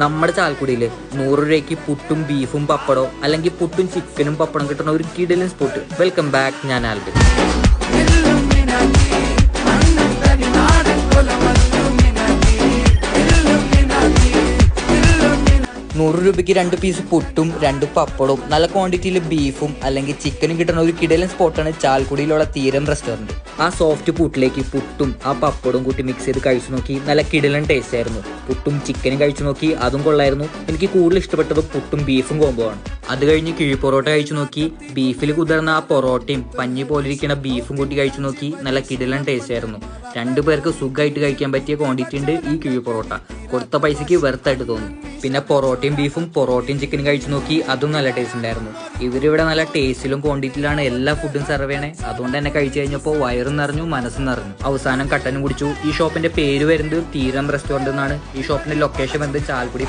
നമ്മുടെ ചാലക്കുടിയിൽ 100 രൂപയ്ക്ക് പുട്ടും ബീഫും പപ്പടോ അല്ലെങ്കിൽ പുട്ടും ചിക്കനും പപ്പടം കിട്ടുന്ന ഒരു കിടിലൻ സ്പോട്ട്. വെൽക്കം ബാക്ക്, ഞാൻ ആൽബിൻ. 100 രൂപയ്ക്ക് 2 പീസ് പുട്ടും 2 പപ്പടവും നല്ല ക്വാണ്ടിറ്റിയിൽ ബീഫും അല്ലെങ്കിൽ ചിക്കനും കിട്ടുന്ന ഒരു കിടിലൻ സ്പോട്ടാണ് ചാലക്കുടിയിലുള്ള തീരം റെസ്റ്റോറൻറ്റ്. ആ സോഫ്റ്റ് പുട്ടിലേക്ക് പുട്ടും ആ പപ്പടവും കൂട്ടി മിക്സ് ചെയ്ത് കഴിച്ചു നോക്കി. നല്ല കിടിലൻ ടേസ്റ്റ് ആയിരുന്നു. പുട്ടും ചിക്കനും കഴിച്ചു നോക്കി, അതും കൊള്ളായിരുന്നു. എനിക്ക് കൂടുതൽ ഇഷ്ടപ്പെട്ടത് പുട്ടും ബീഫും കോംബോ ആണ്. അത് കഴിഞ്ഞ് കിഴി പൊറോട്ട കഴിച്ചു നോക്കി. ബീഫിൽ കുതിർന്ന ആ പൊറോട്ടയും പഞ്ഞി പോലിരിക്കുന്ന ബീഫും കൂട്ടി കഴിച്ചു നോക്കി. നല്ല കിടിലൻ ടേസ്റ്റ് ആയിരുന്നു. 2 പേർക്ക് സുഖമായിട്ട് കഴിക്കാൻ പറ്റിയ ക്വാണ്ടിറ്റി ഉണ്ട് ഈ കിഴി പൊറോട്ട. കൊടുത്ത പൈസക്ക് വെർത്തായിട്ട് തോന്നും. പിന്നെ പൊറോട്ടയും ബീഫും പൊറോട്ടയും ചിക്കനും കഴിച്ചു നോക്കി, അതും നല്ല ടേസ്റ്റ് ഉണ്ടായിരുന്നു. ഇവരിവിടെ നല്ല ടേസ്റ്റിലും ക്വാണ്ടിറ്റിയിലാണ് എല്ലാ ഫുഡും സെർവ് ചെയ്യണേ. അതുകൊണ്ട് തന്നെ കഴിച്ചു കഴിഞ്ഞപ്പോൾ വയറും നിറഞ്ഞു, മനസ്സും നിറഞ്ഞു. അവസാനം കട്ടനും കുടിച്ചു. ഈ ഷോപ്പിന്റെ പേര് വരുന്നത് തീരം റെസ്റ്റോറന്റ് എന്നാണ്. ഈ ഷോപ്പിന്റെ ലൊക്കേഷൻ വരുന്നത് ചാലക്കുടി